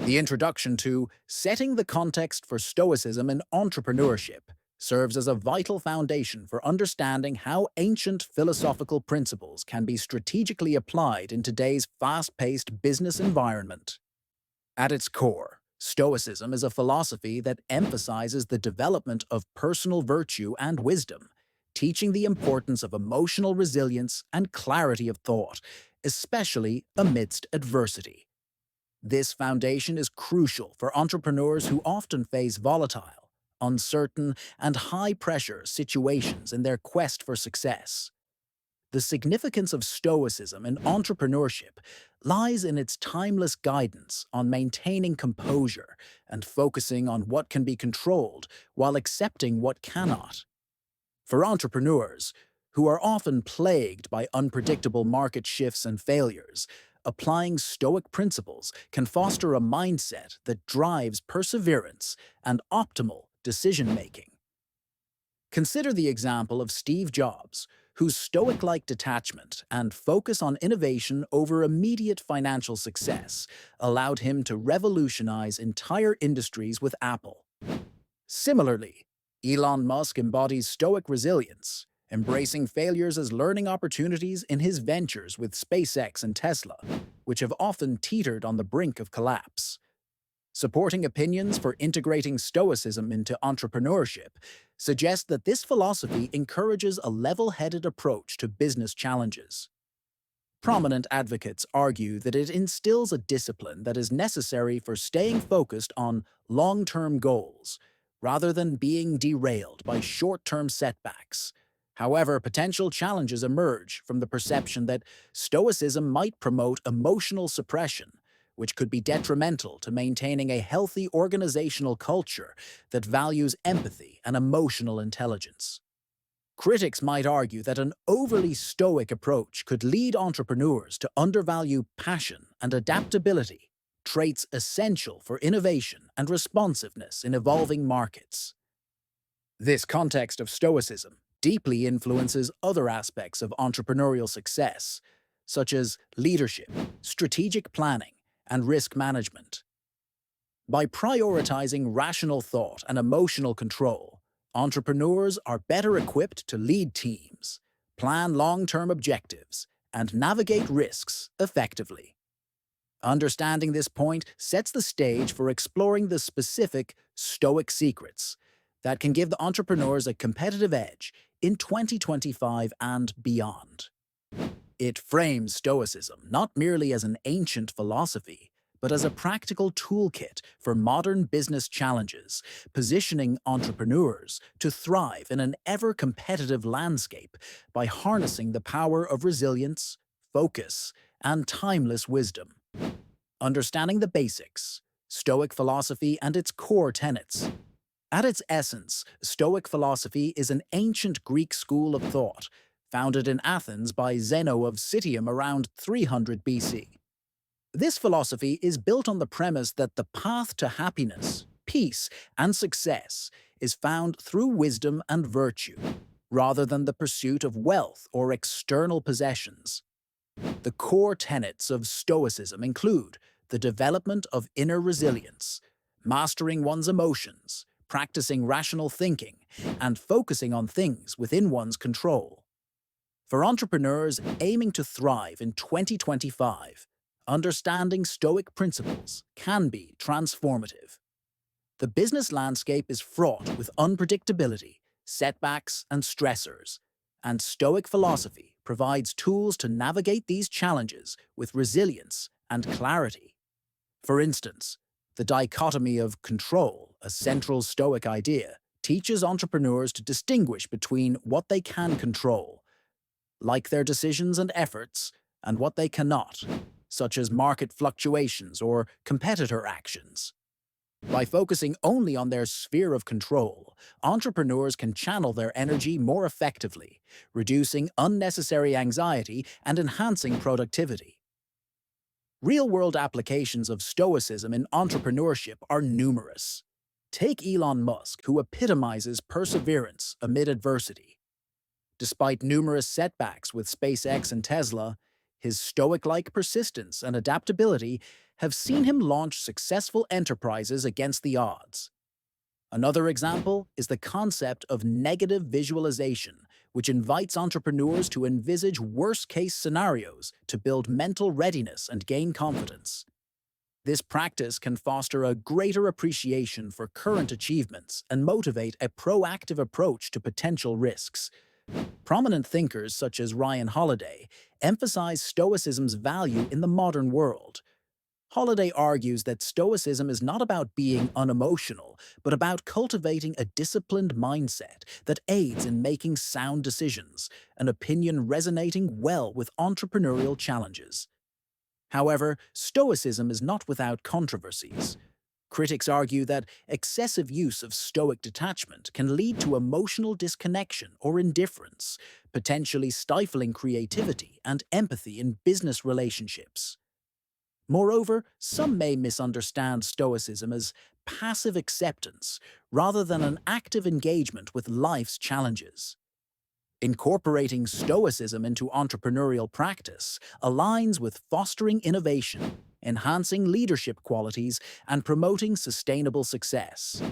The introduction to Setting the Context for Stoicism in Entrepreneurship serves as a vital foundation for understanding how ancient philosophical principles can be strategically applied in today's fast-paced business environment. At its core, Stoicism is a philosophy that emphasizes the development of personal virtue and wisdom, teaching the importance of emotional resilience and clarity of thought, especially amidst adversity. This foundation is crucial for entrepreneurs who often face volatile, uncertain, and high-pressure situations in their quest for success. The significance of Stoicism in entrepreneurship lies in its timeless guidance on maintaining composure and focusing on what can be controlled while accepting what cannot. For entrepreneurs, who are often plagued by unpredictable market shifts and failures, applying Stoic principles can foster a mindset that drives perseverance and optimal decision-making. Consider the example of Steve Jobs, whose Stoic-like detachment and focus on innovation over immediate financial success allowed him to revolutionize entire industries with Apple. Similarly, Elon Musk embodies Stoic resilience, embracing failures as learning opportunities in his ventures with SpaceX and Tesla, which have often teetered on the brink of collapse. Supporting opinions for integrating Stoicism into entrepreneurship suggest that this philosophy encourages a level-headed approach to business challenges. Prominent advocates argue that it instills a discipline that is necessary for staying focused on long-term goals, rather than being derailed by short-term setbacks. However, potential challenges emerge from the perception that Stoicism might promote emotional suppression, which could be detrimental to maintaining a healthy organizational culture that values empathy and emotional intelligence. Critics might argue that an overly stoic approach could lead entrepreneurs to undervalue passion and adaptability, traits essential for innovation and responsiveness in evolving markets. This context of Stoicism deeply influences other aspects of entrepreneurial success, such as leadership, strategic planning, and risk management. By prioritizing rational thought and emotional control, entrepreneurs are better equipped to lead teams, plan long-term objectives, and navigate risks effectively. Understanding this point sets the stage for exploring the specific Stoic secrets that can give the entrepreneurs a competitive edge in 2025 and beyond. It frames Stoicism not merely as an ancient philosophy, but as a practical toolkit for modern business challenges, positioning entrepreneurs to thrive in an ever-competitive landscape by harnessing the power of resilience, focus, and timeless wisdom. Understanding the basics, Stoic philosophy and its core tenets. At its essence, Stoic philosophy is an ancient Greek school of thought, founded in Athens by Zeno of Citium around 300 BC. This philosophy is built on the premise that the path to happiness, peace, and success is found through wisdom and virtue, rather than the pursuit of wealth or external possessions. The core tenets of Stoicism include the development of inner resilience, mastering one's emotions, practicing rational thinking, and focusing on things within one's control. For entrepreneurs aiming to thrive in 2025, understanding Stoic principles can be transformative. The business landscape is fraught with unpredictability, setbacks, and stressors, and Stoic philosophy provides tools to navigate these challenges with resilience and clarity. For instance, the dichotomy of control, a central Stoic idea, teaches entrepreneurs to distinguish between what they can control, like their decisions and efforts, and what they cannot, such as market fluctuations or competitor actions. By focusing only on their sphere of control, entrepreneurs can channel their energy more effectively, reducing unnecessary anxiety and enhancing productivity. Real-world applications of Stoicism in entrepreneurship are numerous. Take Elon Musk, who epitomizes perseverance amid adversity. Despite numerous setbacks with SpaceX and Tesla, his Stoic-like persistence and adaptability have seen him launch successful enterprises against the odds. Another example is the concept of negative visualization, which invites entrepreneurs to envisage worst-case scenarios to build mental readiness and gain confidence. This practice can foster a greater appreciation for current achievements and motivate a proactive approach to potential risks. Prominent thinkers such as Ryan Holiday emphasize Stoicism's value in the modern world. Holiday argues that Stoicism is not about being unemotional, but about cultivating a disciplined mindset that aids in making sound decisions, an opinion resonating well with entrepreneurial challenges. However, Stoicism is not without controversies. Critics argue that excessive use of Stoic detachment can lead to emotional disconnection or indifference, potentially stifling creativity and empathy in business relationships. Moreover, some may misunderstand Stoicism as passive acceptance rather than an active engagement with life's challenges. Incorporating Stoicism into entrepreneurial practice aligns with fostering innovation, enhancing leadership qualities, and promoting sustainable success.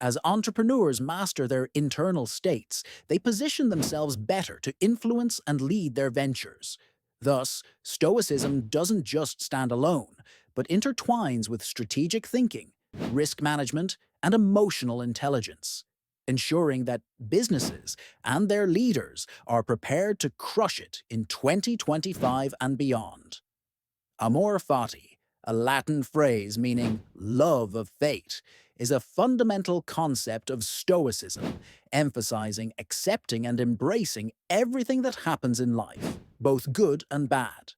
As entrepreneurs master their internal states, they position themselves better to influence and lead their ventures. Thus, Stoicism doesn't just stand alone, but intertwines with strategic thinking, risk management, and emotional intelligence, ensuring that businesses and their leaders are prepared to crush it in 2025 and beyond. Amor Fati, a Latin phrase meaning love of fate, is a fundamental concept of Stoicism, emphasizing accepting and embracing everything that happens in life, both good and bad.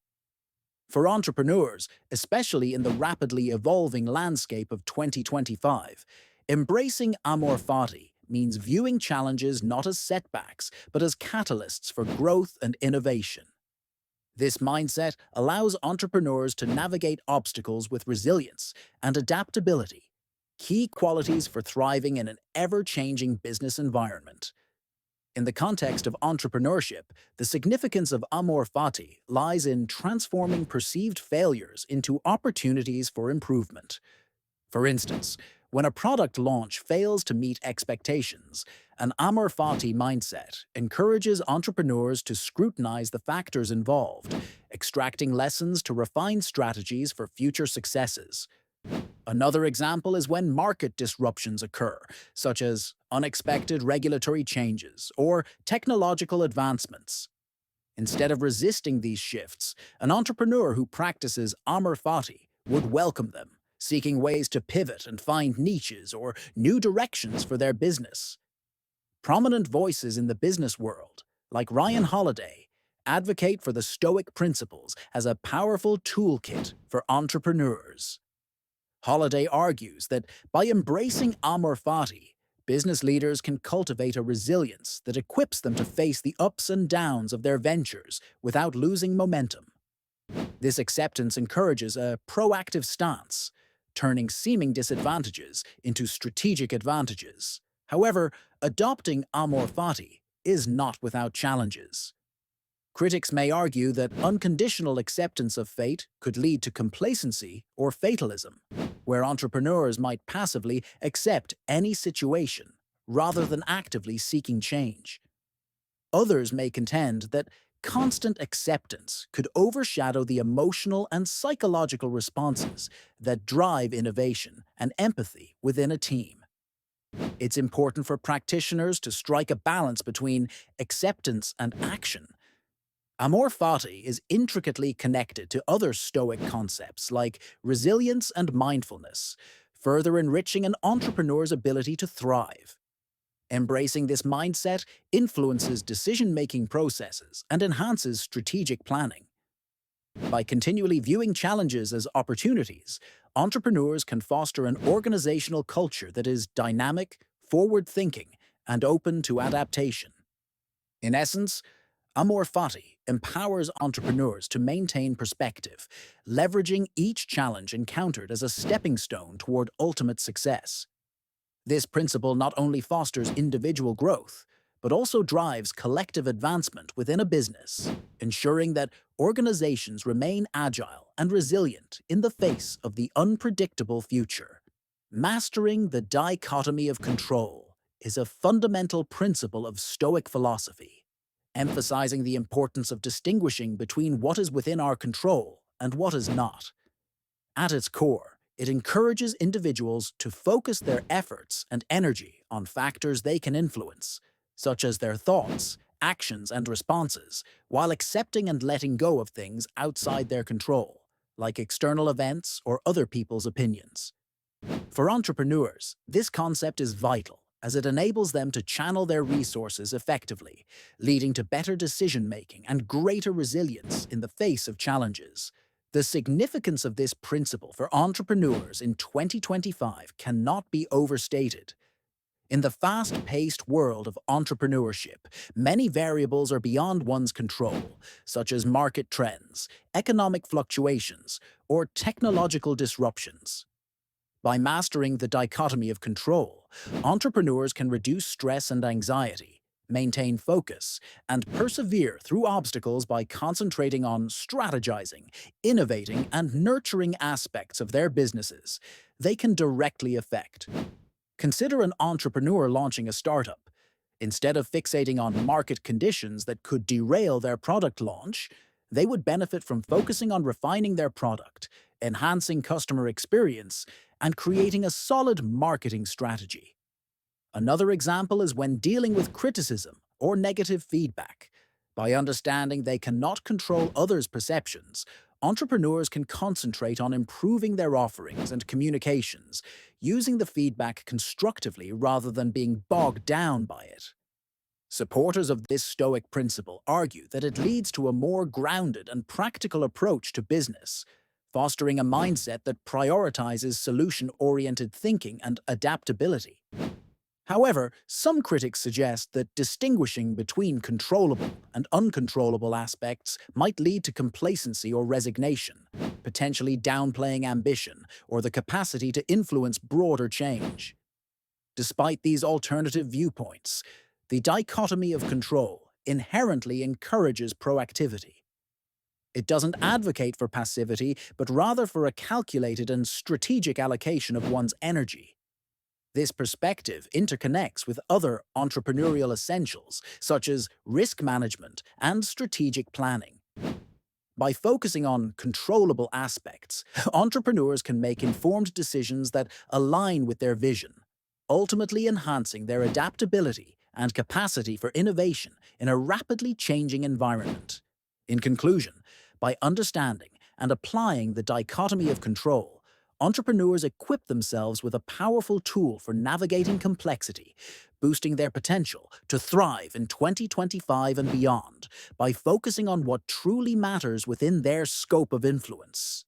For entrepreneurs, especially in the rapidly evolving landscape of 2025, embracing Amor Fati means viewing challenges not as setbacks, but as catalysts for growth and innovation. This mindset allows entrepreneurs to navigate obstacles with resilience and adaptability, key qualities for thriving in an ever-changing business environment. In the context of entrepreneurship, the significance of Amor Fati lies in transforming perceived failures into opportunities for improvement. For instance, when a product launch fails to meet expectations, an Amor Fati mindset encourages entrepreneurs to scrutinize the factors involved, extracting lessons to refine strategies for future successes. Another example is when market disruptions occur, such as unexpected regulatory changes or technological advancements. Instead of resisting these shifts, an entrepreneur who practices Amor Fati would welcome them, seeking ways to pivot and find niches or new directions for their business. Prominent voices in the business world, like Ryan Holiday, advocate for the Stoic principles as a powerful toolkit for entrepreneurs. Holiday argues that by embracing Amor Fati, business leaders can cultivate a resilience that equips them to face the ups and downs of their ventures without losing momentum. This acceptance encourages a proactive stance, turning seeming disadvantages into strategic advantages. However, adopting Amor Fati is not without challenges. Critics may argue that unconditional acceptance of fate could lead to complacency or fatalism, where entrepreneurs might passively accept any situation rather than actively seeking change. Others may contend that constant acceptance could overshadow the emotional and psychological responses that drive innovation and empathy within a team. It's important for practitioners to strike a balance between acceptance and action. Amor Fati is intricately connected to other Stoic concepts like resilience and mindfulness, further enriching an entrepreneur's ability to thrive. Embracing this mindset influences decision-making processes and enhances strategic planning. By continually viewing challenges as opportunities, entrepreneurs can foster an organizational culture that is dynamic, forward-thinking, and open to adaptation. In essence, Amor Fati empowers entrepreneurs to maintain perspective, leveraging each challenge encountered as a stepping stone toward ultimate success. This principle not only fosters individual growth, but also drives collective advancement within a business, ensuring that organizations remain agile and resilient in the face of the unpredictable future. Mastering the dichotomy of control is a fundamental principle of Stoic philosophy, emphasizing the importance of distinguishing between what is within our control and what is not. At its core, it encourages individuals to focus their efforts and energy on factors they can influence, such as their thoughts, actions, and responses, while accepting and letting go of things outside their control, like external events or other people's opinions. For entrepreneurs, this concept is vital as it enables them to channel their resources effectively, leading to better decision-making and greater resilience in the face of challenges. The significance of this principle for entrepreneurs in 2025 cannot be overstated. In the fast-paced world of entrepreneurship, many variables are beyond one's control, such as market trends, economic fluctuations, or technological disruptions. By mastering the dichotomy of control, entrepreneurs can reduce stress and anxiety, maintain focus, and persevere through obstacles by concentrating on strategizing, innovating, and nurturing aspects of their businesses they can directly affect. Consider an entrepreneur launching a startup. Instead of fixating on market conditions that could derail their product launch, they would benefit from focusing on refining their product, enhancing customer experience, and creating a solid marketing strategy. Another example is when dealing with criticism or negative feedback. By understanding they cannot control others' perceptions, entrepreneurs can concentrate on improving their offerings and communications, using the feedback constructively rather than being bogged down by it. Supporters of this Stoic principle argue that it leads to a more grounded and practical approach to business, fostering a mindset that prioritizes solution-oriented thinking and adaptability. However, some critics suggest that distinguishing between controllable and uncontrollable aspects might lead to complacency or resignation, potentially downplaying ambition or the capacity to influence broader change. Despite these alternative viewpoints, the dichotomy of control inherently encourages proactivity. It doesn't advocate for passivity, but rather for a calculated and strategic allocation of one's energy. This perspective interconnects with other entrepreneurial essentials, such as risk management and strategic planning. By focusing on controllable aspects, entrepreneurs can make informed decisions that align with their vision, ultimately enhancing their adaptability and capacity for innovation in a rapidly changing environment. In conclusion, by understanding and applying the dichotomy of control, entrepreneurs equip themselves with a powerful tool for navigating complexity, boosting their potential to thrive in 2025 and beyond by focusing on what truly matters within their scope of influence.